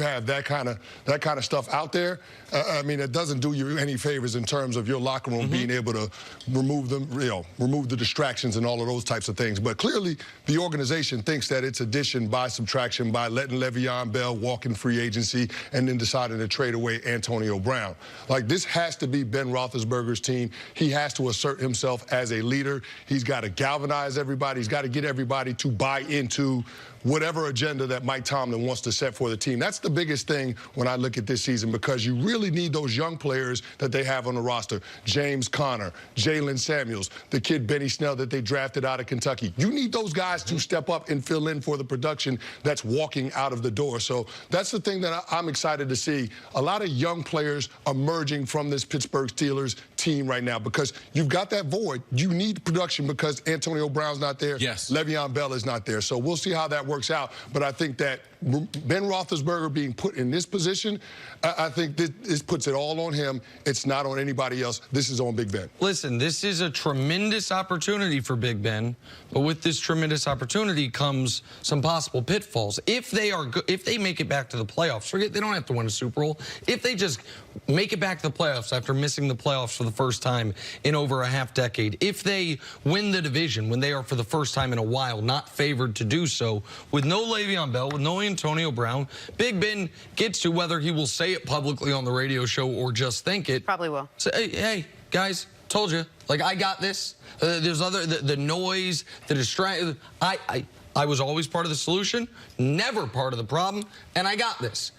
have that kind of stuff out there, I mean, it doesn't do you any favors in terms of your locker room being able to remove them, remove the distractions and all of those types of things. But clearly, the organization thinks that it's addition by subtraction by letting Le'Veon Bell walk in free agency and then deciding to trade away Antonio Brown. Like, this has to be Ben Roethlisberger's team. He has to assert himself as a leader. He's got to galvanize everybody. He's got to get everybody to buy into whatever agenda that Mike Tomlin wants to set for the team. That's the biggest thing when I look at this season, because you really need those young players that they have on the roster. James Conner, Jalen Samuels, the kid Benny Snell that they drafted out of Kentucky. You need those guys to step up and fill in for the production that's walking out of the door. So that's the thing that I'm excited to see. A lot of young players emerging from this Pittsburgh Steelers team right now, because you've got that void. You need production because Antonio Brown's not there. Yes. Le'Veon Bell is not there. So we'll see how that works out. But I think that Ben Roethlisberger being put in this position, I think this puts it all on him. It's not on anybody else. This is on Big Ben. Listen, this is a tremendous opportunity for Big Ben, but with this tremendous opportunity comes some possible pitfalls. If they make it back to the playoffs, forget they don't have to win a Super Bowl. If they just make it back to the playoffs after missing the playoffs for the first time in over a half decade, if they win the division when they are for the first time in a while not favored to do so, with no Le'Veon Bell, with no Antonio Brown, Big Ben gets to, whether he will say it publicly on the radio show or just think it. Probably will. Say, hey, guys, told you. Like, I got this. There's the noise, the distraction. I was always part of the solution, never part of the problem, and I got this.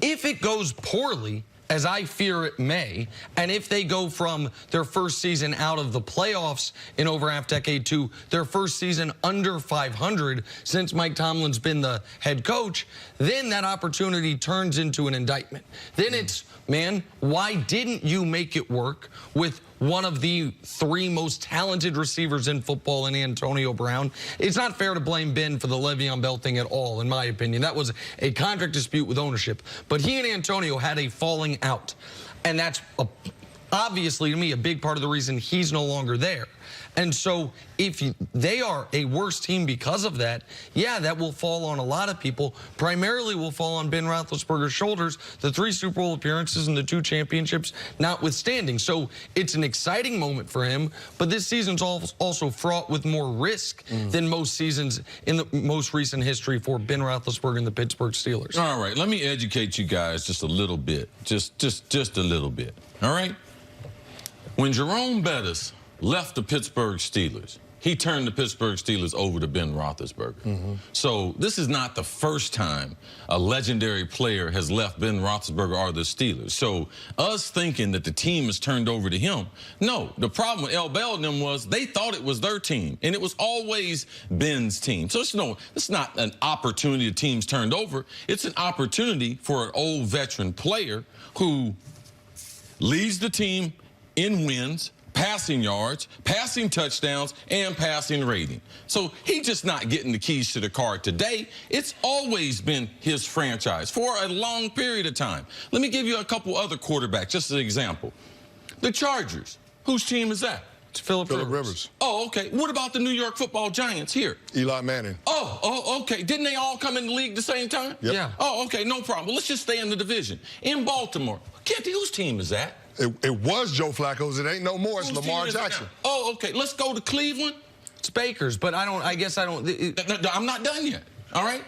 If it goes poorly, as I fear it may, and if they go from their first season out of the playoffs in over a half decade to their first season under 500 since Mike Tomlin's been the head coach, then that opportunity turns into an indictment. Then it's, man, why didn't you make it work with one of the three most talented receivers in football in Antonio Brown? It's not fair to blame Ben for the Le'Veon Bell thing at all, in my opinion. That was a contract dispute with ownership. But he and Antonio had a falling out. And that's obviously, to me, a big part of the reason he's no longer there. And so if they are a worse team because of that, yeah, that will fall on a lot of people. Primarily will fall on Ben Roethlisberger's shoulders, the 3 Super Bowl appearances and the 2 championships notwithstanding. So it's an exciting moment for him, but this season's also fraught with more risk than most seasons in the most recent history for Ben Roethlisberger and the Pittsburgh Steelers. All right, let me educate you guys just a little bit, just a little bit, all right? When Jerome Bettis left the Pittsburgh Steelers, he turned the Pittsburgh Steelers over to Ben Roethlisberger. So this is not the first time a legendary player has left Ben Roethlisberger or the Steelers. So us thinking that the team is turned over to him, no. The problem with L. Bell and them was they thought it was their team, and it was always Ben's team. So it's not an opportunity the team's turned over. It's an opportunity for an old veteran player who leads the team in wins, passing yards, passing touchdowns, and passing rating. So he's just not getting the keys to the car today. It's always been his franchise for a long period of time. Let me give you a couple other quarterbacks, just as an example. The Chargers, whose team is that? It's Phillip Rivers. Oh, okay. What about the New York Football Giants here? Eli Manning. Oh, okay. Didn't they all come in the league at the same time? Yep. Yeah. Oh, okay, no problem. Well, let's just stay in the division. In Baltimore, Canty, whose team is that? It was Joe Flacco's. It ain't no more. It's Whose Lamar team is it Jackson. now? Oh, okay. Let's go to Cleveland. It's Baker's, but I guess I don't. I'm not done yet, all right?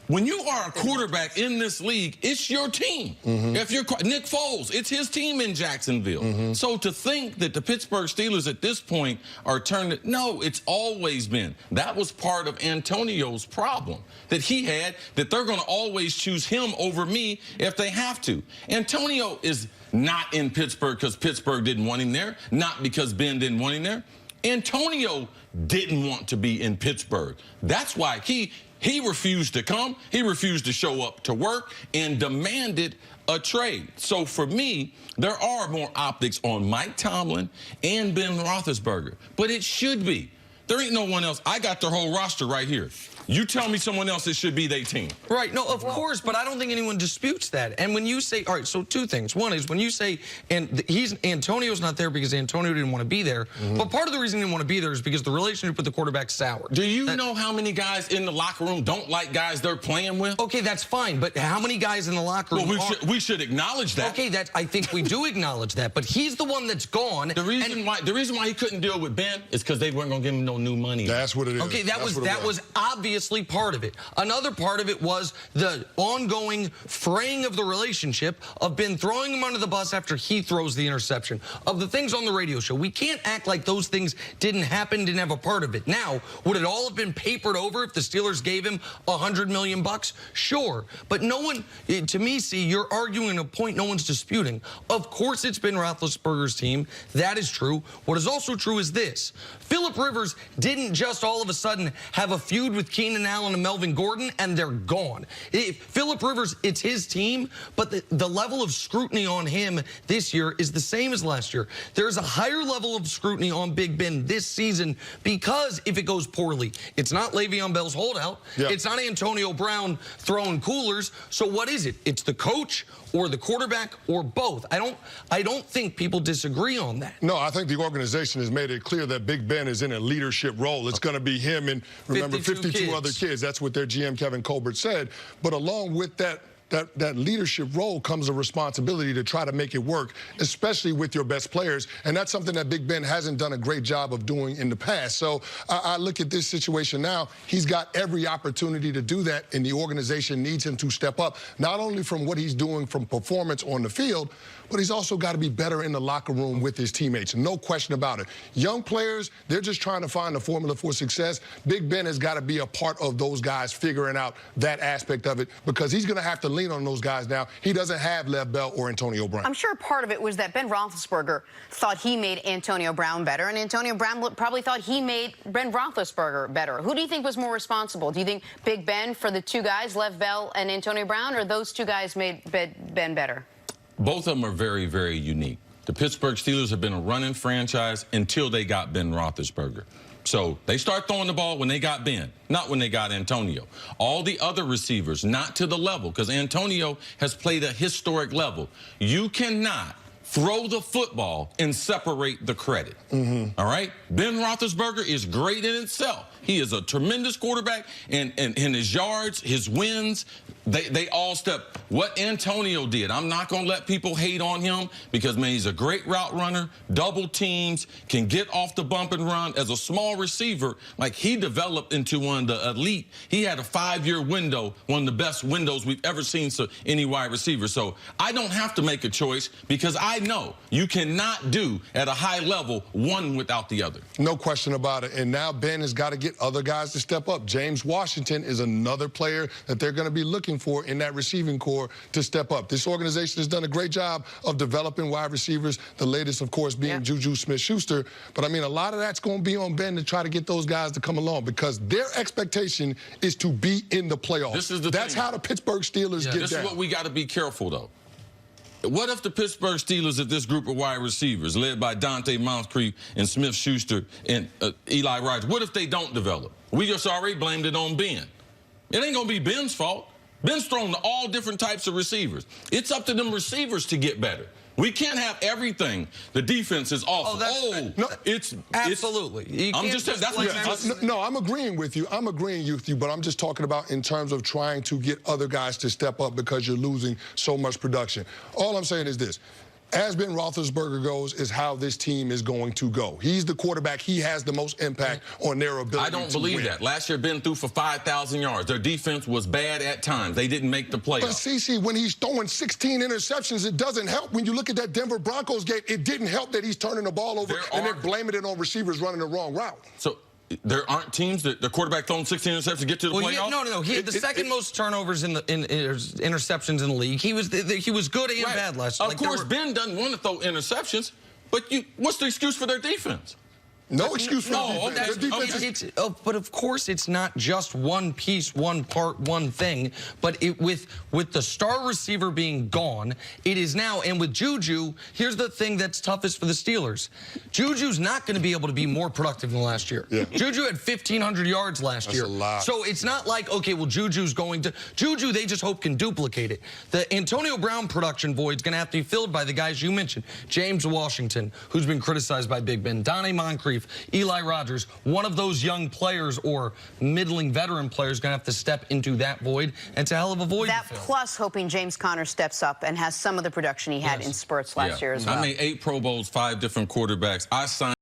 When you are a quarterback in this league, it's your team. If you're Nick Foles, it's his team in Jacksonville. So to think that the Pittsburgh Steelers at this point are turned, no, it's always been. That was part of Antonio's problem that he had, that they're going to always choose him over me if they have to. Antonio is not in Pittsburgh because Pittsburgh didn't want him there, not because Ben didn't want him there. Antonio didn't want to be in Pittsburgh. That's why he refused to come. He refused to show up to work and demanded a trade. So for me, there are more optics on Mike Tomlin and Ben Roethlisberger, but it should be. There ain't no one else. I got their whole roster right here. You tell me someone else it should be their team. Right, no, of course, but I don't think anyone disputes that. And when you say, all right, so two things. One is when you say, Antonio's not there because Antonio didn't want to be there, but part of the reason he didn't want to be there is because the relationship with the quarterback soured. Do you know how many guys in the locker room don't like guys they're playing with? Okay, that's fine, but how many guys in the locker room we should acknowledge that. Okay, I think we do acknowledge that, but he's the one that's gone. The reason why he couldn't deal with Ben is because they weren't going to give him no new money. That's what it is. Okay, that was obviously part of it. Another part of it was the ongoing fraying of the relationship of Ben throwing him under the bus after he throws the interception, of the things on the radio show. We can't act like those things didn't happen, didn't have a part of it. Now, would it all have been papered over if the Steelers gave him $100 million? Sure, but no one, to me, see, you're arguing a point no one's disputing. Of course it's Ben Roethlisberger's team. That is true. What is also true is this. Phillip Rivers didn't just all of a sudden have a feud with Keenan Allen and Melvin Gordon, and they're gone. Phillip Rivers, it's his team, but the level of scrutiny on him this year is the same as last year. There's a higher level of scrutiny on Big Ben this season because if it goes poorly, it's not Le'Veon Bell's holdout. Yeah. It's not Antonio Brown throwing coolers. So what is it? It's the coach or the quarterback or both. I don't think people disagree on that. No, I think the organization has made it clear that Big Ben is in a leadership role. It's going to be him and, remember, 52 other kids. That's what their GM, Kevin Colbert, said. But along with that leadership role comes a responsibility to try to make it work, especially with your best players. And that's something that Big Ben hasn't done a great job of doing in the past. So I look at this situation now. He's got every opportunity to do that, and the organization needs him to step up, not only from what he's doing from performance on the field, but he's also got to be better in the locker room with his teammates. No question about it. Young players, they're just trying to find the formula for success. Big Ben has got to be a part of those guys figuring out that aspect of it because he's going to have to lean on those guys now. He doesn't have Lev Bell or Antonio Brown. I'm sure part of it was that Ben Roethlisberger thought he made Antonio Brown better, and Antonio Brown probably thought he made Ben Roethlisberger better. Who do you think was more responsible? Do you think Big Ben for the two guys, Lev Bell and Antonio Brown, or those two guys made Ben better? Both of them are very, very unique. The Pittsburgh Steelers have been a running franchise until they got Ben Roethlisberger. So they start throwing the ball when they got Ben, not when they got Antonio. All the other receivers, not to the level, because Antonio has played a historic level. You cannot throw the football and separate the credit. All right? Ben Roethlisberger is great in itself. He is a tremendous quarterback, and his yards, his wins, they all step. What Antonio did, I'm not going to let people hate on him because, man, he's a great route runner, double teams, can get off the bump and run. As a small receiver, like, he developed into one of the elite. He had a 5-year window, one of the best windows we've ever seen to any wide receiver. So I don't have to make a choice because I know you cannot do at a high level one without the other. No question about it. And now Ben has got to get other guys to step up. James Washington is another player that they're going to be looking for in that receiving core to step up. This organization has done a great job of developing wide receivers, the latest, of course, being Juju Smith-Schuster. But, I mean, a lot of that's going to be on Ben to try to get those guys to come along because their expectation is to be in the playoffs. That's how the Pittsburgh Steelers get down. This is what we got to be careful, though. What if the Pittsburgh Steelers, if this group of wide receivers, led by Dante Moncrief and Smith-Schuster and Eli Rogers, what if they don't develop? We just already blamed it on Ben. It ain't going to be Ben's fault. Ben's thrown to all different types of receivers. It's up to them receivers to get better. We can't have everything. The defense is awful. Absolutely. I'm just saying that's no, I'm agreeing with you. I'm agreeing with you, but I'm just talking about in terms of trying to get other guys to step up because you're losing so much production. All I'm saying is this. As Ben Roethlisberger goes is how this team is going to go. He's the quarterback. He has the most impact on their ability to win. I don't believe that. Last year, Ben threw for 5,000 yards. Their defense was bad at times. They didn't make the playoffs. But, CC, when he's throwing 16 interceptions, it doesn't help. When you look at that Denver Broncos game, it didn't help that he's turning the ball over and they're blaming it on receivers running the wrong route. So there aren't teams that the quarterback throwing 16 interceptions to get to the playoffs? No. He had the second most turnovers in interceptions in the league. He was good and bad last year. Of course, Ben doesn't want to throw interceptions, but what's the excuse for their defense? No excuse for No, the defense. But of course, it's not just one piece, one part, one thing. But with the star receiver being gone, it is now. And with Juju, here's the thing that's toughest for the Steelers. Juju's not going to be able to be more productive than last year. Yeah. Juju had 1,500 yards last year. That's a lot. So it's not like, okay, well, Juju's going to. Juju, they just hope can duplicate it. The Antonio Brown production void's going to have to be filled by the guys you mentioned. James Washington, who's been criticized by Big Ben, Donnie Moncrief, Eli Rogers. One of those young players or middling veteran players going to have to step into that void. And it's a hell of a void That to fill. plus hoping James Conner steps up and has some of the production he had in spurts last year as well. I made 8 Pro Bowls, 5 different quarterbacks. I signed